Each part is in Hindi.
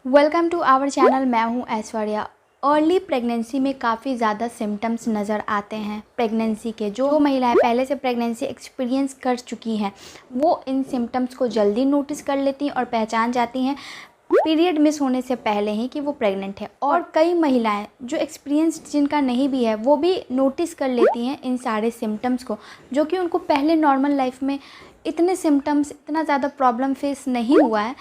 Welcome to our channel. मैं हूं ऐश्वर्या। अर्ली प्रेगनेंसी में काफ़ी ज़्यादा सिम्टम्स नज़र आते हैं प्रेगनेंसी के। जो महिलाएं पहले से प्रेगनेंसी एक्सपीरियंस कर चुकी हैं वो इन सिम्टम्स को जल्दी नोटिस कर लेती हैं और पहचान जाती हैं पीरियड मिस होने से पहले ही कि वो प्रेग्नेंट है। और कई महिलाएं जो एक्सपीरियंस जिनका नहीं भी है वो भी नोटिस कर लेती हैं इन सारे सिम्टम्स को, जो कि उनको पहले नॉर्मल लाइफ में इतने सिम्टम्स, इतना ज़्यादा प्रॉब्लम फेस नहीं हुआ है,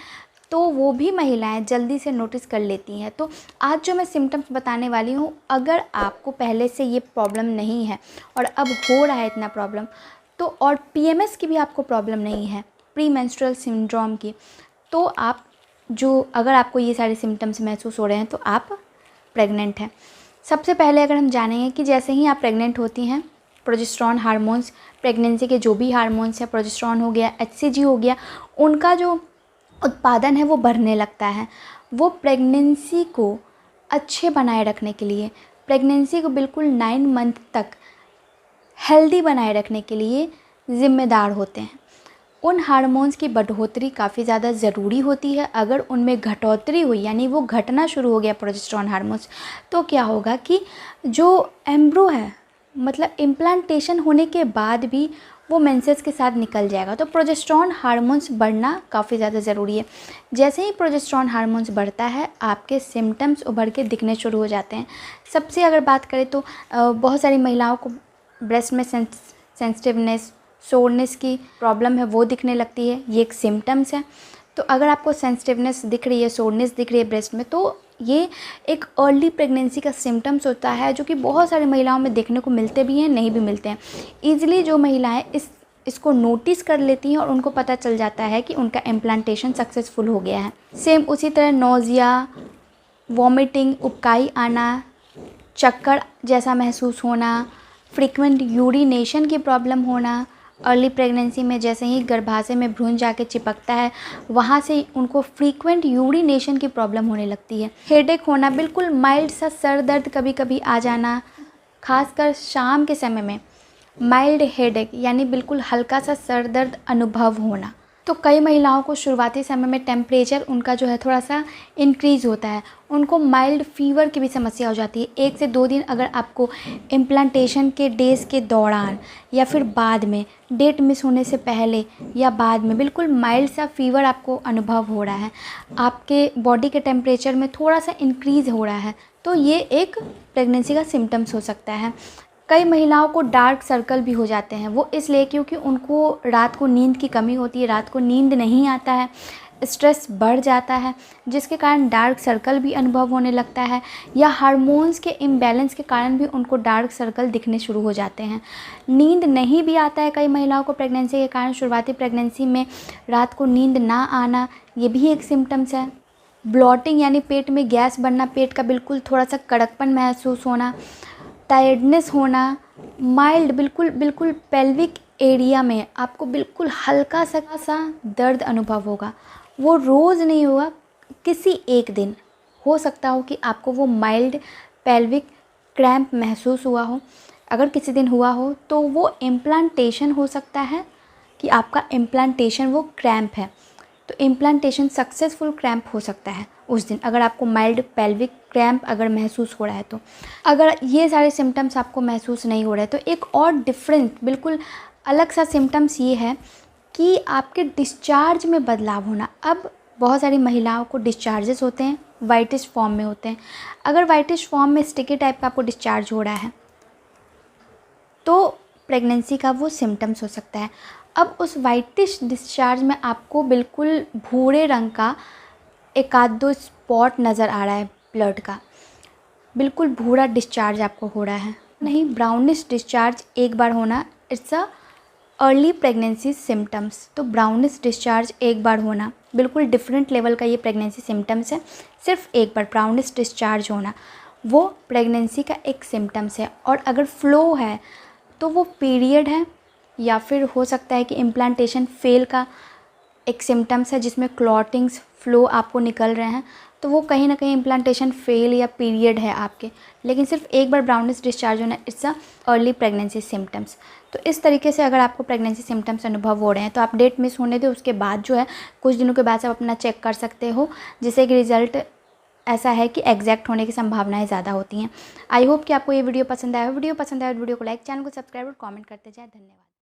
तो वो भी महिलाएं जल्दी से नोटिस कर लेती हैं। तो आज जो मैं सिम्टम्स बताने वाली हूँ, अगर आपको पहले से ये प्रॉब्लम नहीं है और अब हो रहा है इतना प्रॉब्लम, तो और पीएमएस की भी आपको प्रॉब्लम नहीं है, प्री मेंस्ट्रुअल सिंड्रोम की, तो आप अगर आपको ये सारे सिम्टम्स महसूस हो रहे हैं तो आप प्रेग्नेंट हैं। सबसे पहले अगर हम जानेंगे कि जैसे ही आप प्रेग्नेंट होती हैं, प्रोजेस्टेरॉन हार्मोन्स, प्रेगनेंसी के जो भी हार्मोन्स है, प्रोजेस्टेरॉन हो गया, एचसीजी हो गया, उनका जो उत्पादन है वो बढ़ने लगता है। वो प्रेगनेंसी को अच्छे बनाए रखने के लिए, प्रेगनेंसी को बिल्कुल 9 मंथ तक हेल्दी बनाए रखने के लिए ज़िम्मेदार होते हैं। उन हार्मोन्स की बढ़ोतरी काफ़ी ज़्यादा ज़रूरी होती है। अगर उनमें घटोतरी हुई, यानी वो घटना शुरू हो गया प्रोजेस्टेरॉन हार्मोन्स, तो क्या होगा कि जो एम्ब्रो है, मतलब इम्प्लांटेशन होने के बाद भी वो मेंसेस के साथ निकल जाएगा। तो प्रोजेस्टेरॉन हार्मोन्स बढ़ना काफ़ी ज़्यादा ज़रूरी है। जैसे ही प्रोजेस्टेरॉन हार्मोन्स बढ़ता है, आपके सिम्टम्स उभर के दिखने शुरू हो जाते हैं। सबसे अगर बात करें तो बहुत सारी महिलाओं को ब्रेस्ट में सेंसिटिवनेस, सोरनेस की प्रॉब्लम है, वो दिखने लगती है। ये एक सिम्टम्स है। तो अगर आपको सेंसिटिवनेस दिख रही है, सोरनेस दिख रही है ब्रेस्ट में, तो ये एक अर्ली प्रेगनेंसी का सिम्टम्स होता है, जो कि बहुत सारी महिलाओं में देखने को मिलते भी हैं, नहीं भी मिलते हैं। ईजिली जो महिलाएं इसको नोटिस कर लेती हैं और उनको पता चल जाता है कि उनका इम्प्लांटेशन सक्सेसफुल हो गया है। सेम उसी तरह नोज़िया, वॉमिटिंग, उबकाई आना, चक्कर जैसा महसूस होना, फ्रीक्वेंट यूरिनेशन की प्रॉब्लम होना। अर्ली प्रेगनेंसी में जैसे ही गर्भाशय में भ्रूण जाके चिपकता है, वहाँ से उनको फ्रीक्वेंट यूरिनेशन की प्रॉब्लम होने लगती है। हेडेक होना, बिल्कुल माइल्ड सा सर दर्द कभी कभी आ जाना, खासकर शाम के समय में माइल्ड हेडेक यानी बिल्कुल हल्का सा सर दर्द अनुभव होना। तो कई महिलाओं को शुरुआती समय में टेम्परेचर उनका जो है थोड़ा सा इंक्रीज़ होता है, उनको माइल्ड फीवर की भी समस्या हो जाती है। 1 से 2 दिन अगर आपको इम्प्लांटेशन के डेज़ के दौरान या फिर बाद में, डेट मिस होने से पहले या बाद में, बिल्कुल माइल्ड सा फीवर आपको अनुभव हो रहा है, आपके बॉडी के टेम्परेचर में थोड़ा सा इंक्रीज़ हो रहा है, तो ये एक प्रेगनेंसी का सिम्टम्स हो सकता है। कई महिलाओं को डार्क सर्कल भी हो जाते हैं। वो इसलिए क्योंकि उनको रात को नींद की कमी होती है, रात को नींद नहीं आता है, स्ट्रेस बढ़ जाता है, जिसके कारण डार्क सर्कल भी अनुभव होने लगता है, या हार्मोन्स के इम्बैलेंस के कारण भी उनको डार्क सर्कल दिखने शुरू हो जाते हैं। नींद नहीं भी आता है कई महिलाओं को प्रेगनेंसी के कारण। शुरुआती प्रेगनेंसी में रात को नींद ना आना, ये भी एक सिम्टम्स है। ब्लॉटिंग यानी पेट में गैस बनना, पेट का बिल्कुल थोड़ा सा कड़कपन महसूस होना, टायर्डनेस होना, माइल्ड बिल्कुल पेल्विक एरिया में आपको बिल्कुल हल्का सा दर्द अनुभव होगा। वो रोज़ नहीं होगा, किसी एक दिन हो सकता हो कि आपको वो माइल्ड पेल्विक क्रैम्प महसूस हुआ हो। अगर किसी दिन हुआ हो तो वो इम्प्लांटेशन हो सकता है कि आपका इम्प्लांटेशन वो क्रैम्प है, तो इम्प्लांटेशन सक्सेसफुल क्रैम्प हो सकता है उस दिन, अगर आपको माइल्ड पेल्विक क्रैम्प अगर महसूस हो रहा है तो। अगर ये सारे सिम्टम्स आपको महसूस नहीं हो रहे तो एक और डिफरेंट, बिल्कुल अलग सा सिम्टम्स ये है कि आपके डिस्चार्ज में बदलाव होना। अब बहुत सारी महिलाओं को डिस्चार्जेस होते हैं, वाइटिश फॉर्म में होते हैं। अगर वाइटिश फॉर्म में स्टिकी टाइप का आपको डिस्चार्ज हो रहा है तो प्रेगनेंसी का वो सिम्टम्स हो सकता है। अब उस वाइटिश डिस्चार्ज में आपको बिल्कुल भूरे रंग का 1-2 स्पॉट नज़र आ रहा है ब्लड का, बिल्कुल भूरा डिस्चार्ज आपको हो रहा है, नहीं ब्राउनिश डिस्चार्ज एक बार होना, it's a early pregnancy symptoms. तो ब्राउनिश डिस्चार्ज एक बार होना बिल्कुल डिफरेंट लेवल का ये प्रेगनेंसी सिम्टम्स है। सिर्फ एक बार ब्राउनिश डिस्चार्ज होना वो प्रेगनेंसी का एक सिम्टम्स है। और अगर फ्लो है तो वो पीरियड है, या फिर हो सकता है कि इम्प्लांटेशन फेल का एक सिम्टम्स है जिसमें क्लॉटिंग्स, फ्लो आपको निकल रहे हैं, तो वो कहीं ना कहीं इम्प्लांटेशन फेल या पीरियड है आपके। लेकिन सिर्फ एक बार ब्राउनिश डिस्चार्ज होना, it's a early pregnancy symptoms. तो इस तरीके से अगर आपको प्रेगनेंसी सिम्टम्स अनुभव हो रहे हैं तो आप डेट मिस होने दें, उसके बाद जो है कुछ दिनों के बाद आप अपना चेक कर सकते हो, जिससे कि रिज़ल्ट ऐसा है कि एग्जैक्ट होने की संभावनाएं ज़्यादा होती हैं। आई होप कि आपको ये वीडियो पसंद आया हो। वीडियो पसंद आया तो वीडियो को लाइक, चैनल को सब्सक्राइब और कमेंट करते जाए। धन्यवाद।